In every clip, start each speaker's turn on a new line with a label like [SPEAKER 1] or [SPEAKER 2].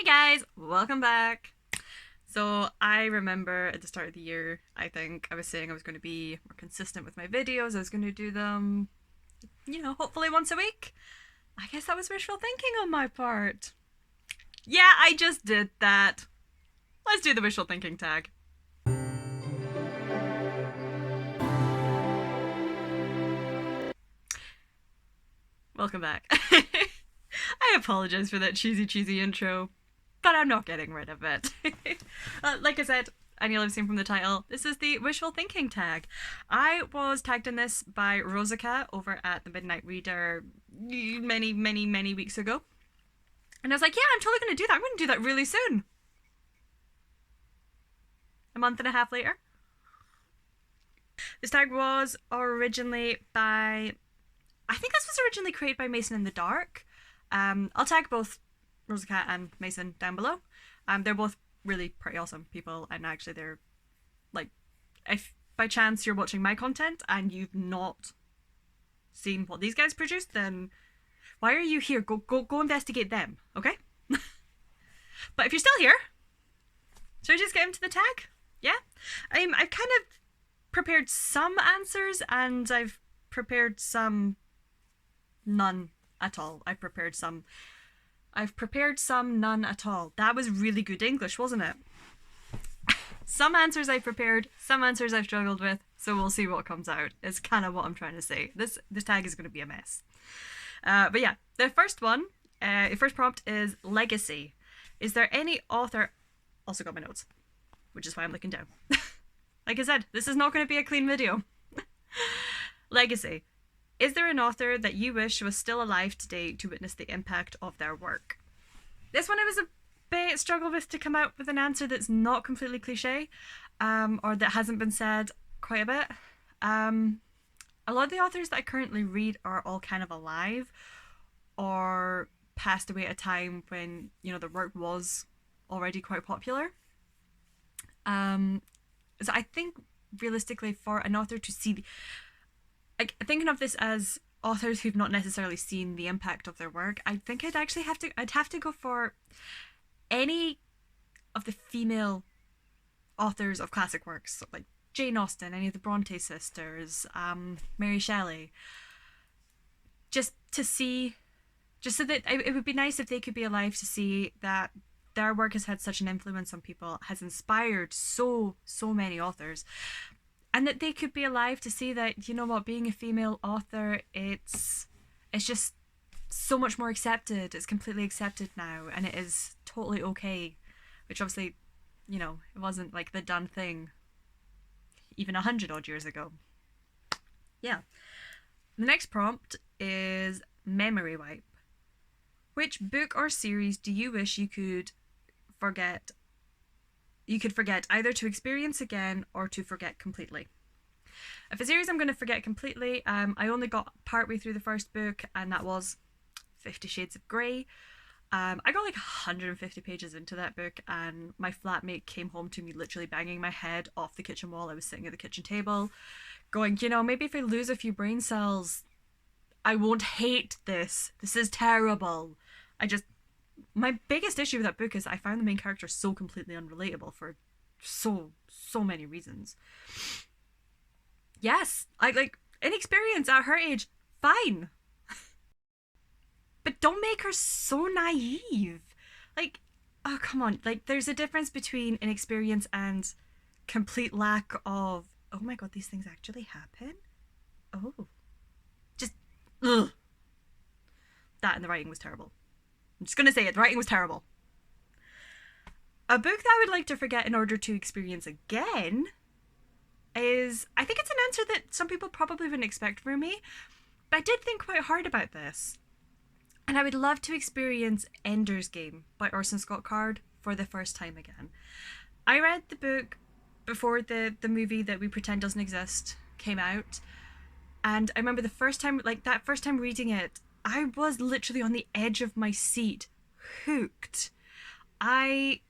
[SPEAKER 1] Hey guys, welcome back. So I remember at the start of the year, I think I was saying I was going to be more consistent with my videos. I was going to do them, hopefully once a week. I guess that was wishful thinking on my part. Yeah, I just did that. Let's do the wishful thinking tag. Welcome back. I apologize for that cheesy intro, but I'm not getting rid of it. Like I said, and you'll have seen from the title, this is the wishful thinking tag. I was tagged in this by Rosika over at the Midnight Reader many weeks ago. And I was like, yeah, I'm totally going to do that. I'm going to do that really soon. A month and a half later. This tag was originally by... I think this was originally created by Mason in the Dark. I'll tag both Rosika and Mason down below. They're both really pretty awesome people, and actually they're like, if by chance you're watching my content and you've not seen what these guys produce, then why are you here? Go investigate them, okay? But if you're still here, should I just get into the tag? Yeah? I've kind of prepared some answers, and I've prepared some none at all. I've prepared some, none at all. That was really good English, wasn't it? Some answers I've prepared, some answers I've struggled with, so we'll see what comes out. It's kind of what I'm trying to say. This tag is going to be a mess. But yeah, the first one, the first prompt is legacy. Is there any author... Also got my notes, which is why I'm looking down. Like I said, this is not going to be a clean video. Legacy. Is there an author that you wish was still alive today to witness the impact of their work? This one I was a bit struggled with to come out with an answer that's not completely cliche, or that hasn't been said quite a bit. A lot of the authors that I currently read are all kind of alive, or passed away at a time when, their work was already quite popular. So I think realistically for an author to see... Like, thinking of this as authors who've not necessarily seen the impact of their work, I think I'd have to go for any of the female authors of classic works, so like Jane Austen, any of the Bronte sisters, Mary Shelley, just to see, just so that it would be nice if they could be alive to see that their work has had such an influence on people, has inspired so many authors. And that they could be alive to see that, being a female author, it's just so much more accepted. It's completely accepted now, and it is totally okay. Which obviously, it wasn't like the done thing even 100 odd years ago. Yeah. The next prompt is memory wipe. Which book or series do you wish you could forget either to experience again or to forget completely? If a series I'm going to forget completely, I only got partway through the first book, and that was 50 Shades of Grey. I got like 150 pages into that book, and my flatmate came home to me literally banging my head off the kitchen wall. I was sitting at the kitchen table going, maybe if I lose a few brain cells, I won't hate this. This is terrible. My biggest issue with that book is I found the main character so completely unrelatable for so many reasons. Yes, inexperience at her age, fine. But don't make her so naive. Like, oh, come on. Like, there's a difference between inexperience and complete lack of, oh my god, these things actually happen? Oh. Just, ugh. That and the writing was terrible. I'm just gonna say it, the writing was terrible. A book that I would like to forget in order to experience again is... I think it's an answer that some people probably wouldn't expect from me, but I did think quite hard about this. And I would love to experience Ender's Game by Orson Scott Card for the first time again. I read the book before the movie that we pretend doesn't exist came out, and I remember the first time reading it, I was literally on the edge of my seat, hooked. I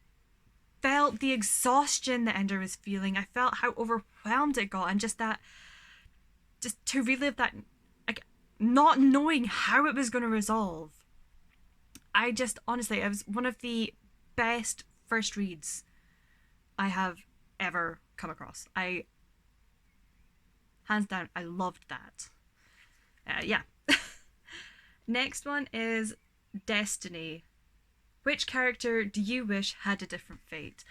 [SPEAKER 1] felt the exhaustion that Ender was feeling. I felt how overwhelmed it got, and just to relive that, like, not knowing how it was going to resolve. Honestly, it was one of the best first reads I have ever come across. Hands down, I loved that. Yeah. Next one is Destiny. Which character do you wish had a different fate?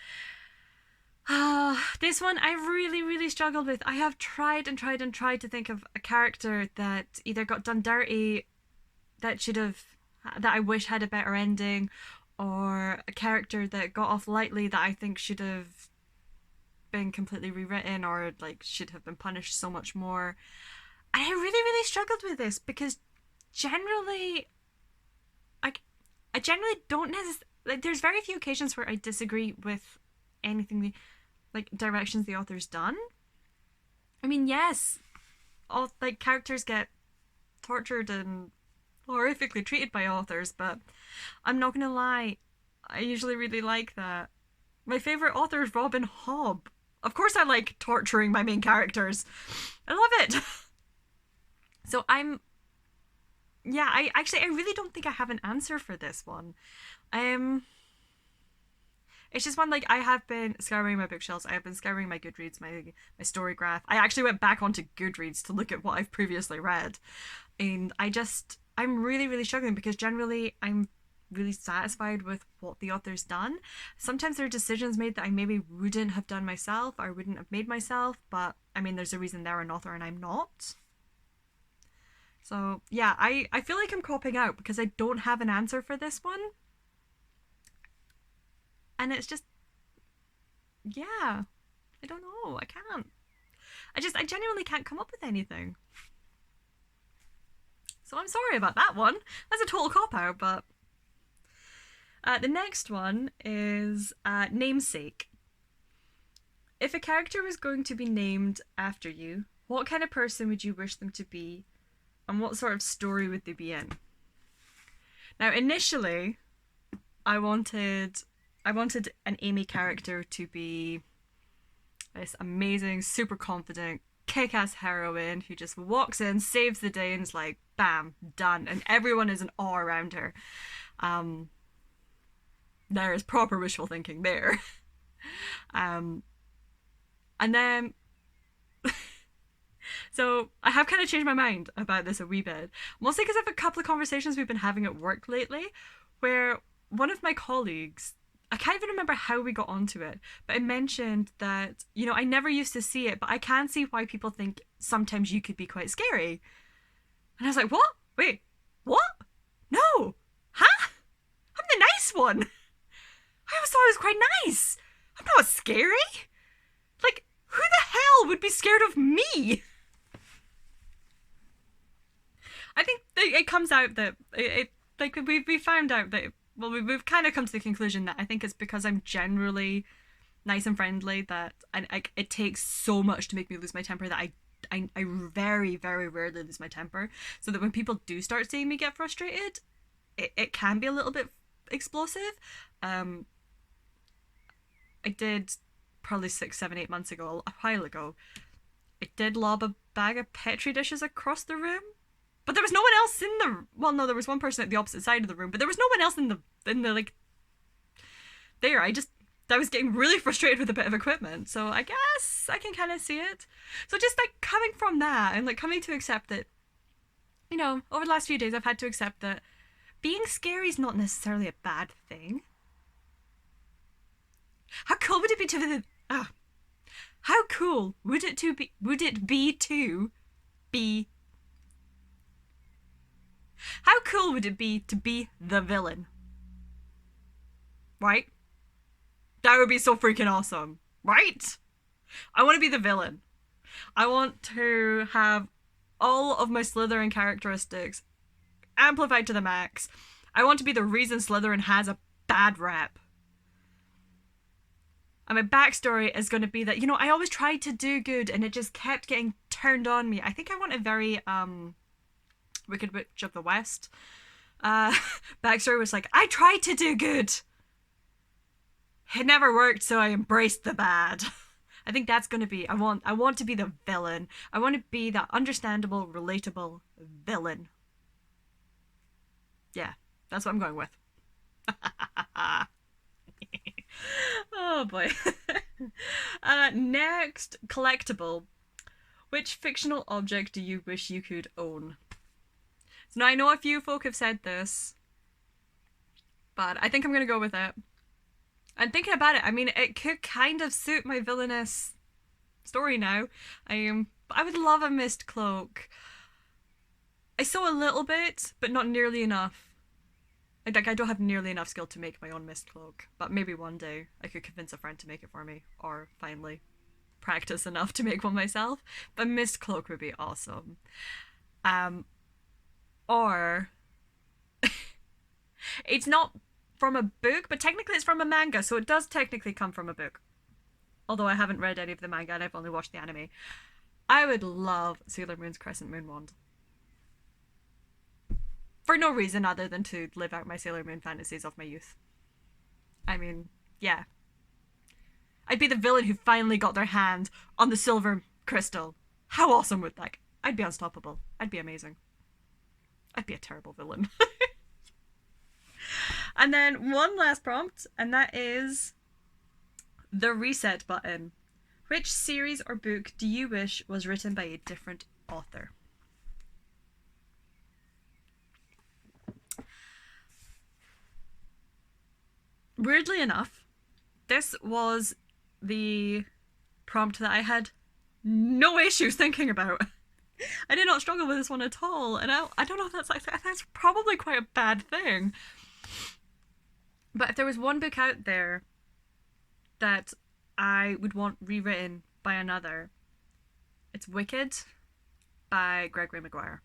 [SPEAKER 1] This one I really, really struggled with. I have tried and tried and tried to think of a character that either got done dirty, that I wish had a better ending, or a character that got off lightly that I think should have been completely rewritten or like should have been punished so much more. And I really, really struggled with this because generally, I generally don't necessarily, like, there's very few occasions where I disagree with anything, like, directions the author's done. I mean, yes, all, like, characters get tortured and horrifically treated by authors, but I'm not gonna lie, I usually really like that. My favourite author is Robin Hobb. Of course I like torturing my main characters. I love it. So I really don't think I have an answer for this one. It's just one, like, I have been scouring my bookshelves. I have been scouring my Goodreads, my story graph. I actually went back onto Goodreads to look at what I've previously read. And I'm really, really struggling because generally I'm really satisfied with what the author's done. Sometimes there are decisions made that I maybe wouldn't have done myself or wouldn't have made myself, but I mean, there's a reason they're an author and I'm not. So yeah, I feel like I'm copping out because I don't have an answer for this one. And it's just, yeah, I don't know. I can't. I genuinely can't come up with anything. So I'm sorry about that one. That's a total cop out, but the next one is Namesake. If a character was going to be named after you, what kind of person would you wish them to be, and what sort of story would they be in? Now, initially, I wanted an Amy character to be this amazing, super confident, kick-ass heroine who just walks in, saves the day, and is like, bam, done, and everyone is in awe around her. There is proper wishful thinking there. And then so I have kind of changed my mind about this a wee bit, mostly because I have a couple of conversations we've been having at work lately where one of my colleagues, I can't even remember how we got onto it, but it mentioned that, you know, I never used to see it, but I can see why people think sometimes you could be quite scary. And I was like, what? Wait, what? No. Huh? I'm the nice one. I always thought I was quite nice. I'm not scary. Like, who the hell would be scared of me? I think it comes out that we found out that, well, we've kind of come to the conclusion that I think it's because I'm generally nice and friendly that it takes so much to make me lose my temper that I very, very rarely lose my temper. So that when people do start seeing me get frustrated, it can be a little bit explosive. I did probably 6, 7, 8 months ago, a while ago, I did lob a bag of Petri dishes across the room. But there was no one else in the... Well, no, there was one person at the opposite side of the room, but there was no one else in the like... There, I was getting really frustrated with a bit of equipment, so I guess I can kind of see it. So just, like, coming from that, and, like, coming to accept that, you know, over the last few days I've had to accept that being scary is not necessarily a bad thing. How cool would it be to how cool would it be to be how cool would it be to be the villain? Right? That would be so freaking awesome, right? I want to be the villain. I want to have all of my Slytherin characteristics amplified to the max. I want to be the reason Slytherin has a bad rep. And my backstory is going to be that, you know, I always tried to do good and it just kept getting turned on me. I think I want a very Wicked Witch of the West backstory was like, I tried to do good. It never worked, so I embraced the bad. I think that's going to be, I want to be the villain. I want to be that understandable, relatable villain. Yeah, that's what I'm going with. Oh boy. Next, collectible. Which fictional object do you wish you could own? So now I know a few folk have said this, but I think I'm gonna go with it. And thinking about it, I mean, it could kind of suit my villainous story now. I would love a mist cloak. I sew a little bit, but not nearly enough. I don't have nearly enough skill to make my own mist cloak, but maybe one day I could convince a friend to make it for me, or finally practice enough to make one myself. But mist cloak would be awesome. Or it's not from a book, but technically it's from a manga, so it does technically come from a book. Although I haven't read any of the manga and I've only watched the anime. I would love Sailor Moon's Crescent Moon Wand. For no reason other than to live out my Sailor Moon fantasies of my youth. I mean, yeah. I'd be the villain who finally got their hand on the silver crystal. How awesome would that? I'd be unstoppable. I'd be amazing. I'd be a terrible villain. And then one last prompt, and that is the reset button. Which series or book do you wish was written by a different author? Weirdly enough, this was the prompt that I had no issues thinking about. I did not struggle with this one at all, and I don't know if that's probably quite a bad thing. But if there was one book out there that I would want rewritten by another, it's Wicked by Gregory Maguire.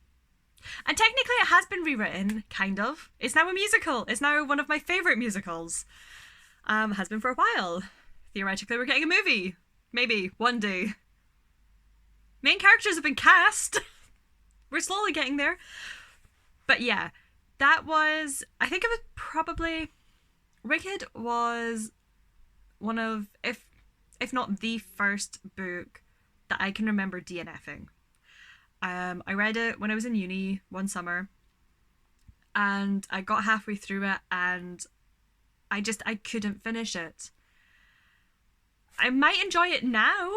[SPEAKER 1] And technically it has been rewritten, kind of. It's now a musical. It's now one of my favourite musicals. Has been for a while. Theoretically, we're getting a movie. Maybe, one day. Main characters have been cast. We're slowly getting there. But yeah, that was... I think it was probably... Wicked was one of, if not the first book that I can remember DNFing. I read it when I was in uni one summer, and I got halfway through it and I couldn't finish it. I might enjoy it now.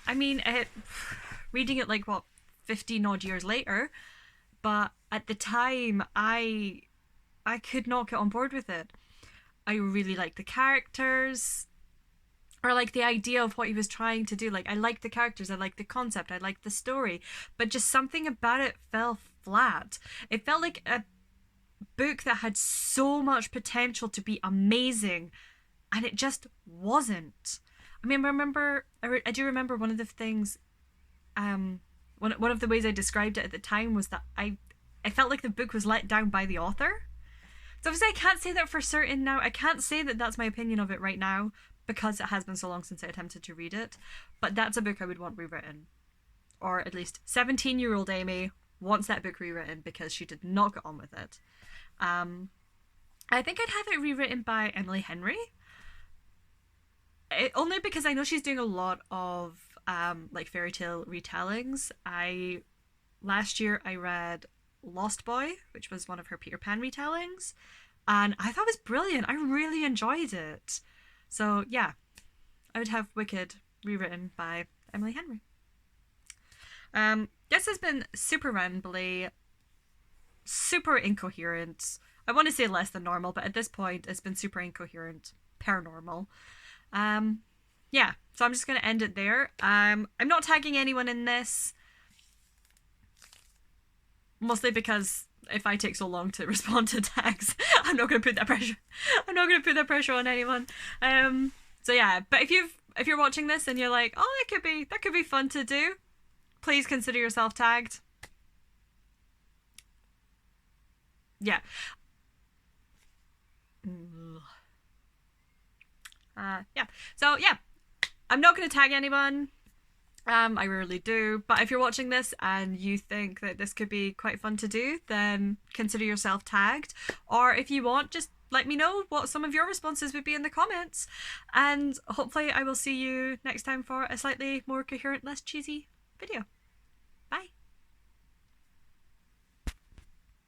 [SPEAKER 1] I mean, reading it 15 odd years later, but at the time I could not get on board with it. I really liked the characters, or the idea of what he was trying to do. I liked the characters, I liked the concept, I liked the story, but just something about it fell flat. It felt like a book that had so much potential to be amazing, and it just wasn't. I mean, I do remember one of the things, one of the ways I described it at the time was that I felt like the book was let down by the author. So obviously I can't say that for certain now. I can't say that that's my opinion of it right now, because it has been so long since I attempted to read it. But that's a book I would want rewritten. Or at least 17-year-old Amy wants that book rewritten because she did not get on with it. I think I'd have it rewritten by Emily Henry. Only because I know she's doing a lot of fairy tale retellings. Last year I read Lost Boy, which was one of her Peter Pan retellings, and I thought it was brilliant. I really enjoyed it. So yeah, I would have Wicked rewritten by Emily Henry. This has been super rambly, super incoherent. I want to say less than normal, but at this point it's been super incoherent, paranormal. Yeah, so I'm just going to end it there. I'm not tagging anyone in this, mostly because if I take so long to respond to tags, I'm not going to put that pressure. I'm not going to put that pressure on anyone. So yeah, but if you're watching this and you're like, oh, that could be fun to do, please consider yourself tagged. Yeah. Yeah. So yeah, I'm not going to tag anyone. I rarely do, but if you're watching this and you think that this could be quite fun to do, then consider yourself tagged. Or if you want, just let me know what some of your responses would be in the comments, and hopefully I will see you next time for a slightly more coherent, less cheesy video.